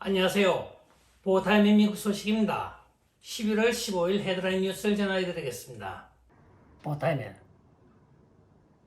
안녕하세요. 보타임의 미국 소식입니다. 11월 15일 헤드라인 뉴스를 전해드리겠습니다. 보타임의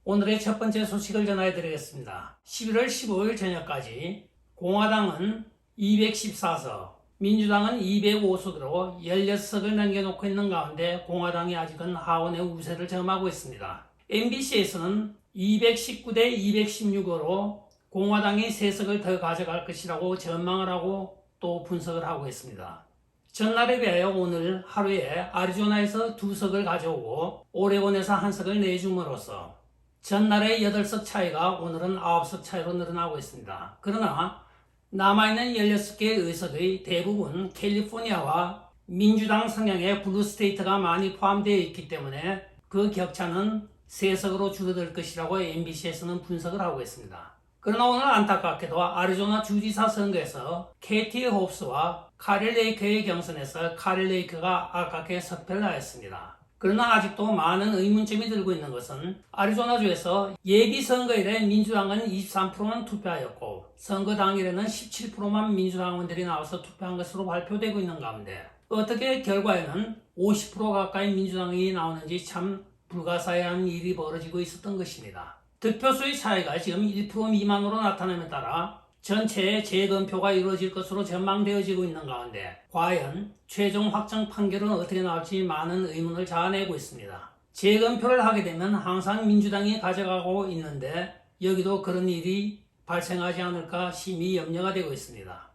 오늘의 첫 번째 소식을 전해드리겠습니다. 11월 15일 저녁까지 공화당은 214석, 민주당은 205석으로 16석을 남겨놓고 있는 가운데 공화당이 아직은 하원의 우세를 점하고 있습니다. MBC에서는 219대 216으로 공화당이 3석을 더 가져갈 것이라고 전망을 하고 또 분석을 하고 있습니다. 전날에 비하여 오늘 하루에 아리조나에서 2석을 가져오고 오레곤에서 1석을 내줌으로써 전날의 8석 차이가 오늘은 9석 차이로 늘어나고 있습니다. 그러나 남아있는 16개의 의석의 대부분 캘리포니아와 민주당 성향의 블루스테이트가 많이 포함되어 있기 때문에 그 격차는 3석으로 줄어들 것이라고 MBC에서는 분석을 하고 있습니다. 그러나 오늘 안타깝게도 아리조나 주지사 선거에서 케이티 홉스와 카릴 레이크의 경선에서 카릴 레이크가 아깝게 석패를 하였습니다. 그러나 아직도 많은 의문점이 들고 있는 것은 아리조나주에서 예비선거일에 민주당은 23%만 투표하였고 선거 당일에는 17%만 민주당원들이 나와서 투표한 것으로 발표되고 있는 가운데 어떻게 결과에는 50% 가까이 민주당이 나오는지 참 불가사의한 일이 벌어지고 있었던 것입니다. 득표수의 차이가 지금 1% 미만으로 나타남에 따라 전체의 재검표가 이루어질 것으로 전망되어지고 있는 가운데 과연 최종 확정 판결은 어떻게 나올지 많은 의문을 자아내고 있습니다. 재검표를 하게 되면 항상 민주당이 가져가고 있는데 여기도 그런 일이 발생하지 않을까 심히 염려가 되고 있습니다.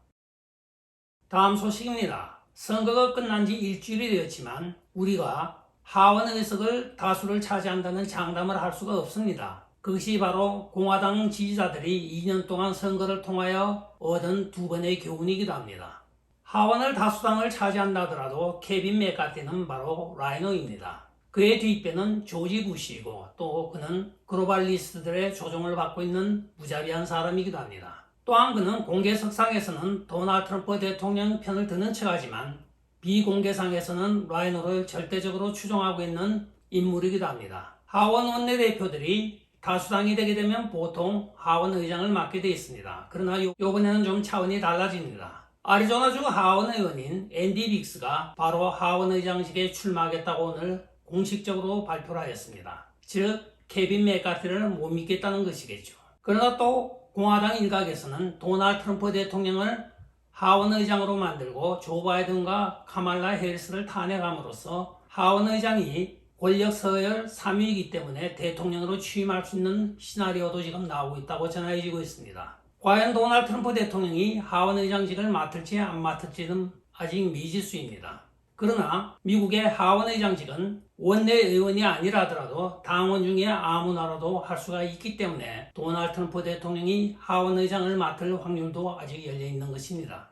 다음 소식입니다. 선거가 끝난 지 일주일이 되었지만 우리가 하원 의석을 다수를 차지한다는 장담을 할 수가 없습니다. 그것이 바로 공화당 지지자들이 2년 동안 선거를 통하여 얻은 2번의 교훈이기도 합니다. 하원을 다수당을 차지한다 하더라도 케빈 맥카티는 바로 라이노입니다. 그의 뒷배는 조지 부시이고 또 그는 글로벌리스트들의 조종을 받고 있는 무자비한 사람이기도 합니다. 또한 그는 공개석상에서는 도널드 트럼프 대통령 편을 드는 척하지만 비공개상에서는 라이노를 절대적으로 추종하고 있는 인물이기도 합니다. 하원 원내대표들이 다수당이 되게 되면 보통 하원 의장을 맡게 되어 있습니다. 그러나 이번에는 좀 차원이 달라집니다. 아리조나주 하원 의원인 앤디 빅스가 바로 하원 의장직에 출마하겠다고 오늘 공식적으로 발표를 하였습니다. 즉 케빈 맥카티를 못 믿겠다는 것이겠죠. 그러나 또 공화당 일각에서는 도널드 트럼프 대통령을 하원 의장으로 만들고 조 바이든과 카말라 해리스를 탄핵함으로써 하원 의장이 권력 서열 3위이기 때문에 대통령으로 취임할 수 있는 시나리오도 지금 나오고 있다고 전해지고 있습니다. 과연 도널드 트럼프 대통령이 하원 의장직을 맡을지 안 맡을지는 아직 미지수입니다. 그러나 미국의 하원 의장직은 원내 의원이 아니라 하더라도 당원 중에 아무나라도 할 수가 있기 때문에 도널드 트럼프 대통령이 하원 의장을 맡을 확률도 아직 열려 있는 것입니다.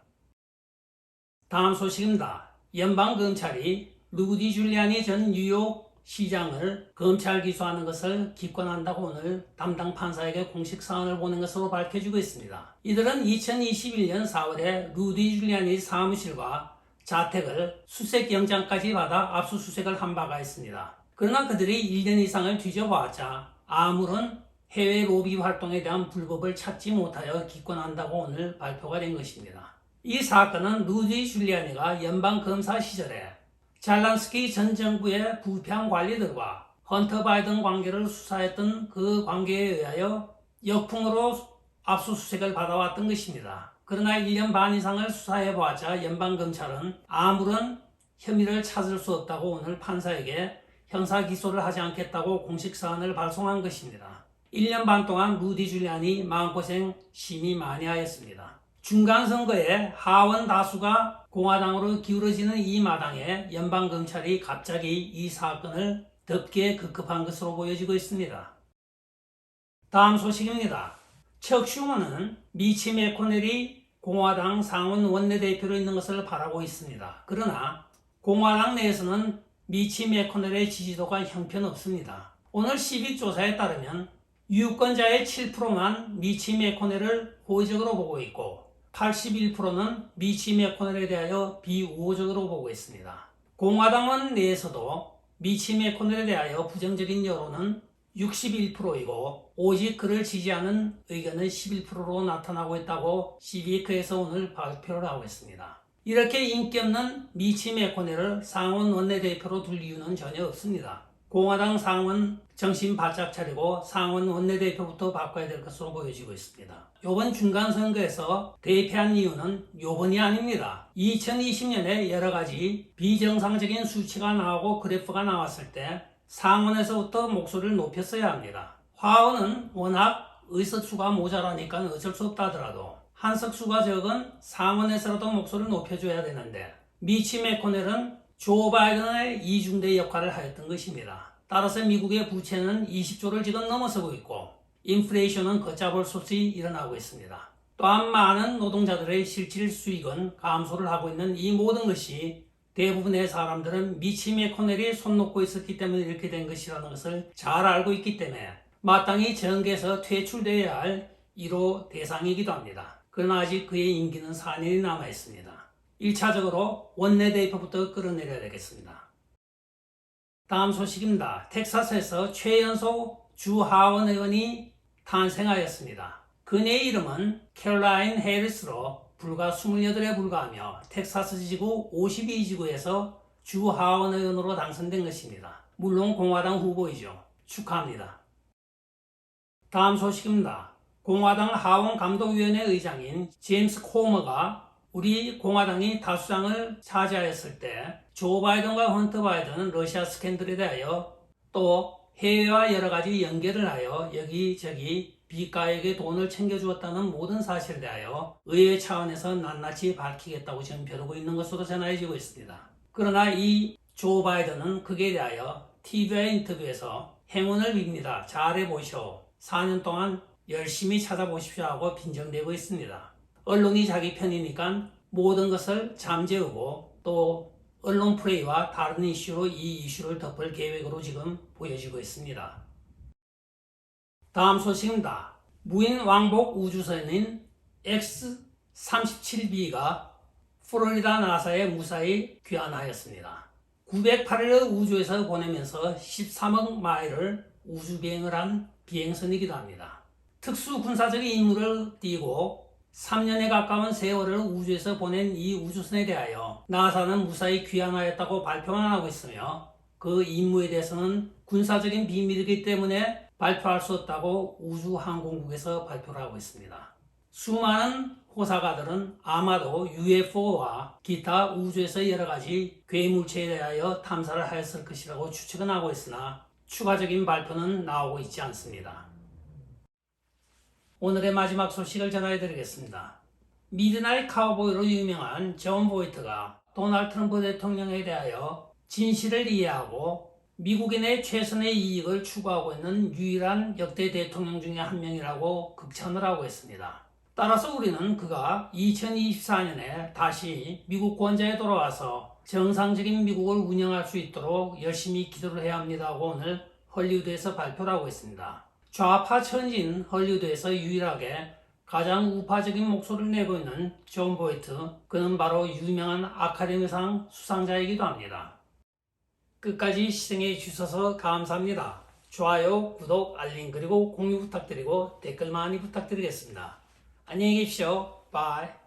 다음 소식입니다. 연방검찰이 루디 줄리아니 전 뉴욕 시장을 검찰 기소하는 것을 기권한다고 오늘 담당 판사에게 공식 사안을 보낸 것으로 밝혀지고 있습니다. 이들은 2021년 4월에 루디 줄리아니 사무실과 자택을 수색영장까지 받아 압수수색을 한 바가 있습니다. 그러나 그들이 1년 이상을 뒤져보았자 아무런 해외 로비 활동에 대한 불법을 찾지 못하여 기권한다고 오늘 발표가 된 것입니다. 이 사건은 루디 줄리아니가 연방검사 시절에 잘란스키 전 정부의 부패한 관리들과 헌터 바이든 관계를 수사했던 그 관계에 의하여 역풍으로 압수수색을 받아왔던 것입니다. 그러나 1년 반 이상을 수사해보았자 연방검찰은 아무런 혐의를 찾을 수 없다고 오늘 판사에게 형사기소를 하지 않겠다고 공식 사안을 발송한 것입니다. 1년 반 동안 루디 줄리아니 마음고생 심히 많이 하였습니다. 중간선거에 하원 다수가 공화당으로 기울어지는 이 마당에 연방검찰이 갑자기 이 사건을 덮기에 급급한 것으로 보여지고 있습니다. 다음 소식입니다. 척 슈머는 미치 맥코넬이 공화당 상원 원내대표로 있는 것을 바라고 있습니다. 그러나 공화당 내에서는 미치 맥코넬의 지지도가 형편없습니다. 오늘 시빅조사에 따르면 유권자의 7%만 미치 맥코넬을 호의적으로 보고 있고 81%는 미치 맥코넬에 대하여 비우호적으로 보고 있습니다. 공화당원 내에서도 미치 맥코넬에 대하여 부정적인 여론은 61%이고 오직 그를 지지하는 의견은 11%로 나타나고 있다고 시비크에서 오늘 발표를 하고 있습니다. 이렇게 인기 없는 미치 매코넬을 상원 원내대표로 둘 이유는 전혀 없습니다. 공화당 상원 정신 바짝 차리고 상원 원내대표부터 바꿔야 될 것으로 보여지고 있습니다. 이번 중간선거에서 대패한 이유는 요번이 아닙니다. 2020년에 여러 가지 비정상적인 수치가 나오고 그래프가 나왔을 때 상원에서부터 목소리를 높였어야 합니다. 하원은 워낙 의석수가 모자라니까 어쩔 수 없다 하더라도 한석수가 적은 상원에서라도 목소리를 높여줘야 되는데 미치 매코넬은 조 바이든의 이중대 역할을 하였던 것입니다. 따라서 미국의 부채는 20조를 지금 넘어서고 있고 인플레이션은 걷잡을 수 없이 일어나고 있습니다. 또한 많은 노동자들의 실질 수익은 감소를 하고 있는 이 모든 것이 대부분의 사람들은 미치 매코넬이 손 놓고 있었기 때문에 이렇게 된 것이라는 것을 잘 알고 있기 때문에 마땅히 정계에서 퇴출되어야 할 1호 대상이기도 합니다. 그러나 아직 그의 임기는 4년이 남아 있습니다. 1차적으로 원내대표부터 끌어내려야 되겠습니다. 다음 소식입니다. 텍사스에서 최연소 주 하원 의원이 탄생하였습니다. 그녀의 이름은 캐롤라인 해리스로 불과 28에 불과하며 텍사스 지구 52지구에서 주 하원 의원으로 당선된 것입니다. 물론 공화당 후보이죠. 축하합니다. 다음 소식입니다. 공화당 하원 감독위원회 의장인 제임스 코머가 우리 공화당이 다수당을 차지하였을 때 조 바이든과 헌터 바이든은 러시아 스캔들에 대하여 또 해외와 여러 가지 연결을 하여 여기저기 비가에게 돈을 챙겨주었다는 모든 사실에 대하여 의회 차원에서 낱낱이 밝히겠다고 지금 벼르고 있는 것으로 전해지고 있습니다. 그러나 이 조 바이든은 그에 대하여 TV와의 인터뷰에서 행운을 빕니다. 잘해보시오. 4년 동안 열심히 찾아보십시오 하고 빈정대고 있습니다. 언론이 자기 편이니까 모든 것을 잠재우고 또 언론 플레이와 다른 이슈로 이 이슈를 덮을 계획으로 지금 보여지고 있습니다. 다음 소식입니다. 무인 왕복 우주선인 X-37B가 플로리다 나사에 무사히 귀환하였습니다. 908일을 우주에서 보내면서 13억 마일을 우주비행을 한 비행선이기도 합니다. 특수 군사적인 임무를 띠고 3년에 가까운 세월을 우주에서 보낸 이 우주선에 대하여 나사는 무사히 귀환하였다고 발표만 하고 있으며 그 임무에 대해서는 군사적인 비밀이기 때문에 발표할 수 없다고 우주항공국에서 발표를 하고 있습니다. 수많은 호사가들은 아마도 UFO와 기타 우주에서 여러 가지 괴물체에 대하여 탐사를 하였을 것이라고 추측은 하고 있으나 추가적인 발표는 나오고 있지 않습니다. 오늘의 마지막 소식을 전해드리겠습니다. 미드나잇 카우보이로 유명한 존 보이트가 도널드 트럼프 대통령에 대하여 진실을 이해하고 미국인의 최선의 이익을 추구하고 있는 유일한 역대 대통령 중에 한 명이라고 극찬을 하고 있습니다. 따라서 우리는 그가 2024년에 다시 미국 권좌에 돌아와서 정상적인 미국을 운영할 수 있도록 열심히 기도를 해야 합니다 하고 오늘 헐리우드에서 발표를 하고 있습니다. 좌파 천지인 헐리우드에서 유일하게 가장 우파적인 목소리를 내고 있는 존 보이트, 그는 바로 유명한 아카데미상 수상자이기도 합니다. 끝까지 시청해 주셔서 감사합니다. 좋아요, 구독, 알림 그리고 공유 부탁드리고 댓글 많이 부탁드리겠습니다. 안녕히 계십시오. 바이.